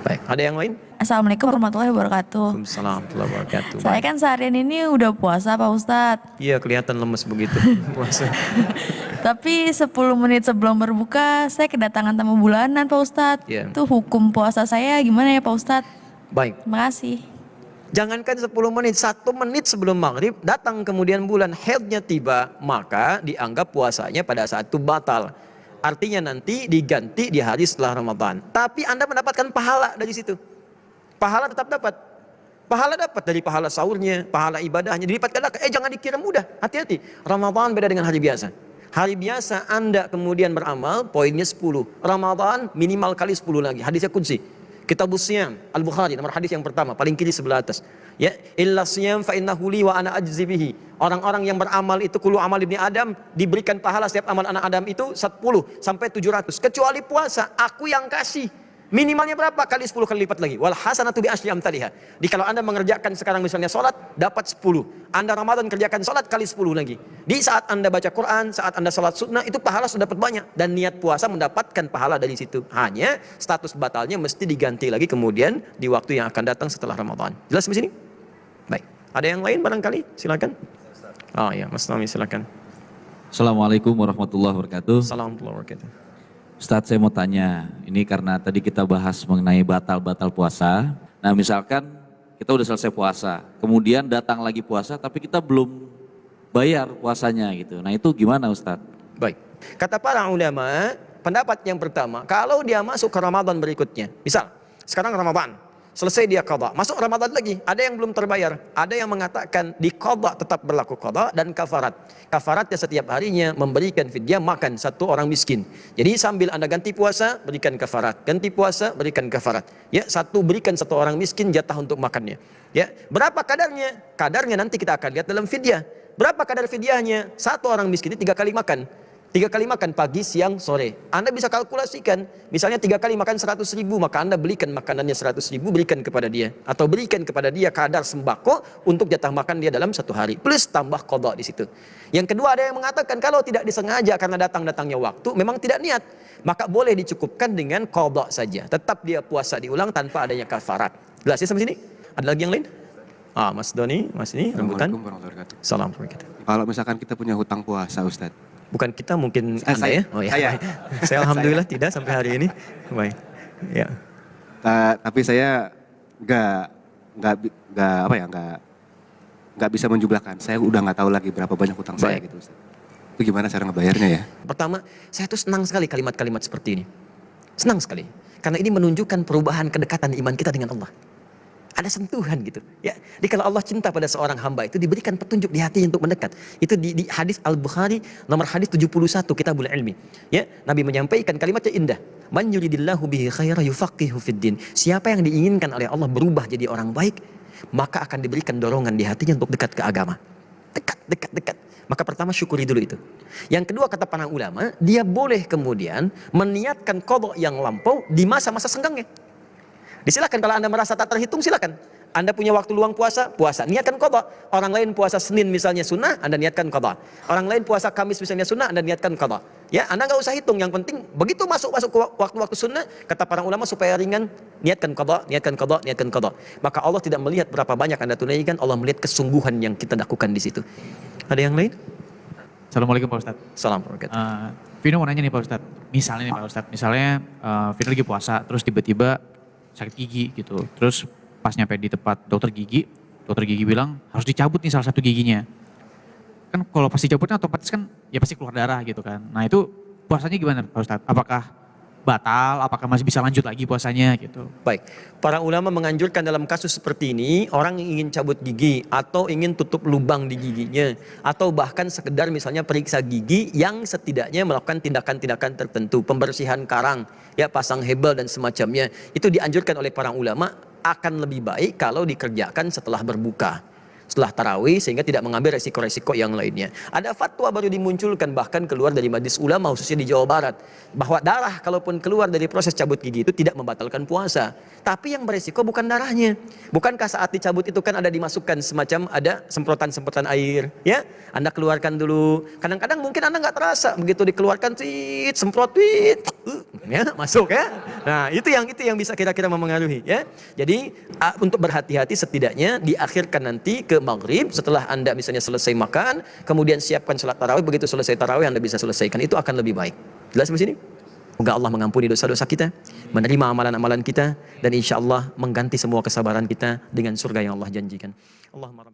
Baik, ada yang lain? Assalamualaikum warahmatullahi wabarakatuh. Waalaikumsalam warahmatullahi wabarakatuh. Saya Baik. kan seharian ini udah puasa Pak Ustadz. Iya, kelihatan lemes begitu puasa. Tapi 10 menit sebelum berbuka saya kedatangan tamu bulanan Pak Ustadz. Iya. Itu hukum puasa saya gimana ya Pak Ustadz? Baik. Terima kasih. Jangankan 10 menit, 1 menit sebelum maghrib datang kemudian bulan haidnya tiba, maka dianggap puasanya pada saat itu batal. Artinya nanti diganti di hari setelah Ramadan. Tapi Anda mendapatkan pahala dari situ. Pahala tetap dapat. Pahala dapat dari pahala sahurnya, pahala ibadahnya. Dilipat gandakan. Jangan dikira mudah. Hati-hati. Ramadan beda dengan hari biasa. Hari biasa Anda kemudian beramal, poinnya 10. Ramadan minimal kali 10 lagi. Hadisnya kunci. Kitabus Siyam, Al-Bukhari, nomor hadis yang pertama, paling kiri sebelah atas. Ya, illa siyam fa innahu li wa ana ajzi bihi. Orang-orang yang beramal itu kullu amal ibni Adam diberikan pahala setiap amal anak Adam itu 10 sampai 700. Kecuali puasa, aku yang kasih. Minimalnya berapa? Kali 10 kali lipat lagi. Wal hasanatu bi asyri amsalihha. Di kalau Anda mengerjakan sekarang misalnya salat dapat 10. Anda Ramadan kerjakan salat kali 10 lagi. Di saat Anda baca Quran, saat Anda salat sunnah itu pahala sudah dapat banyak dan niat puasa mendapatkan pahala dari situ. Hanya status batalnya mesti diganti lagi kemudian di waktu yang akan datang setelah Ramadan. Jelas di sini? Baik. Ada yang lain barangkali? Silakan. Oh ya, Mas Nami silakan. Assalamualaikum warahmatullahi wabarakatuh. Assalamualaikum warahmatullahi wabarakatuh. Ustadz, saya mau tanya, ini karena tadi kita bahas mengenai batal-batal puasa. Nah misalkan kita udah selesai puasa, kemudian datang lagi puasa tapi kita belum bayar puasanya gitu. Nah itu gimana Ustadz? Baik. Kata para ulama, pendapat yang pertama, kalau dia masuk ke Ramadan berikutnya, misal sekarang Ramadan, selesai dia qadha, masuk Ramadan lagi, ada yang belum terbayar, ada yang mengatakan di qadha tetap berlaku qadha dan kafarat. Kafaratnya setiap harinya memberikan fidyah makan satu orang miskin. Jadi sambil Anda ganti puasa, berikan kafarat, ganti puasa, berikan kafarat. Ya, berikan satu orang miskin jatah untuk makannya. Ya, berapa kadarnya? Kadarnya nanti kita akan lihat dalam fidyah. Berapa kadar fidyahnya? Satu orang miskin ini 3 kali makan. 3 kali makan pagi, siang, sore. Anda bisa kalkulasikan. Misalnya 3 kali makan 100 ribu, maka Anda belikan makanannya 100 ribu, berikan kepada dia. Atau berikan kepada dia kadar sembako untuk jatah makan dia dalam 1 hari. Plus tambah qadha di situ. Yang kedua ada yang mengatakan kalau tidak disengaja karena datangnya waktu, memang tidak niat. Maka boleh dicukupkan dengan qadha saja. Tetap dia puasa diulang tanpa adanya kafarat. Jelas ya sampai sini? Ada lagi yang lain? Mas Doni, Mas ini rembutan. Assalamualaikum. Kalau misalkan kita punya hutang puasa Ustadz. Bukan kita, mungkin Anda saya, ya? Oh ya. saya. Saya alhamdulillah tidak sampai hari ini. Baik. Ya. Tapi saya nggak bisa menjumlahkan. Saya udah nggak tahu lagi berapa banyak hutang saya gitu Ustaz. Itu gimana cara ngebayarnya ya? Pertama, saya tuh senang sekali kalimat-kalimat seperti ini. Senang sekali. Karena ini menunjukkan perubahan kedekatan iman kita dengan Allah. Ada sentuhan gitu. Ya, jadi kalau Allah cinta pada seorang hamba itu diberikan petunjuk di hatinya untuk mendekat. Itu di hadis Al-Bukhari nomor hadis 71 Kitabul Ilmi. Ya, Nabi menyampaikan kalimatnya indah. Man yuridillahu bihi khaira yufaqihu fiddin. Siapa yang diinginkan oleh Allah berubah jadi orang baik, maka akan diberikan dorongan di hatinya untuk dekat ke agama. Dekat. Maka pertama syukuri dulu itu. Yang kedua kata para ulama, dia boleh kemudian meniatkan qadha yang lampau di masa-masa senggangnya. Disilakan kalau Anda merasa tak terhitung, silakan. Anda punya waktu luang puasa, niatkan qadha. Orang lain puasa Senin misalnya sunnah, Anda niatkan qadha. Orang lain puasa Kamis misalnya sunnah, Anda niatkan qadha. Ya, Anda nggak usah hitung. Yang penting begitu masuk ke waktu-waktu sunnah, kata para ulama supaya ringan, niatkan qadha. Maka Allah tidak melihat berapa banyak Anda tunaikan, Allah melihat kesungguhan yang kita lakukan di situ. Ada yang lain? Assalamualaikum Pak Ustadz. Assalamualaikum. Vino mau nanya nih Pak Ustadz. Misalnya nih Pak Ustadz, Vino lagi puasa, terus tiba-tiba sakit gigi gitu. Terus pas nyampe di tempat dokter gigi bilang harus dicabut nih salah satu giginya. Kan kalau pasti cabutnya otomatis kan ya pasti keluar darah gitu kan. Nah itu puasanya gimana Pak Ustadz? Apakah batal? Apakah masih bisa lanjut lagi puasanya gitu? Baik, para ulama menganjurkan dalam kasus seperti ini, orang yang ingin cabut gigi atau ingin tutup lubang di giginya, atau bahkan sekedar misalnya periksa gigi yang setidaknya melakukan tindakan-tindakan tertentu, pembersihan karang, ya pasang hebel dan semacamnya, itu dianjurkan oleh para ulama akan lebih baik kalau dikerjakan setelah berbuka, setelah tarawih, sehingga tidak mengambil resiko-resiko yang lainnya. Ada fatwa baru dimunculkan bahkan keluar dari majelis ulama khususnya di Jawa Barat, bahwa darah kalaupun keluar dari proses cabut gigi itu tidak membatalkan puasa. Tapi yang beresiko bukan darahnya. Bukankah saat dicabut itu kan ada dimasukkan semacam ada semprotan-semprotan air, ya? Anda keluarkan dulu. Kadang-kadang mungkin Anda nggak terasa begitu dikeluarkan, semprot, ya, masuk ya. Nah, itu yang bisa kira-kira mempengaruhi ya. Jadi untuk berhati-hati setidaknya diakhirkan nanti ke maghrib setelah Anda misalnya selesai makan, kemudian siapkan salat tarawih, begitu selesai tarawih Anda bisa selesaikan, itu akan lebih baik. Jelas di sini? Semoga Allah mengampuni dosa-dosa kita, menerima amalan-amalan kita, dan insya Allah mengganti semua kesabaran kita dengan surga yang Allah janjikan. Allahumma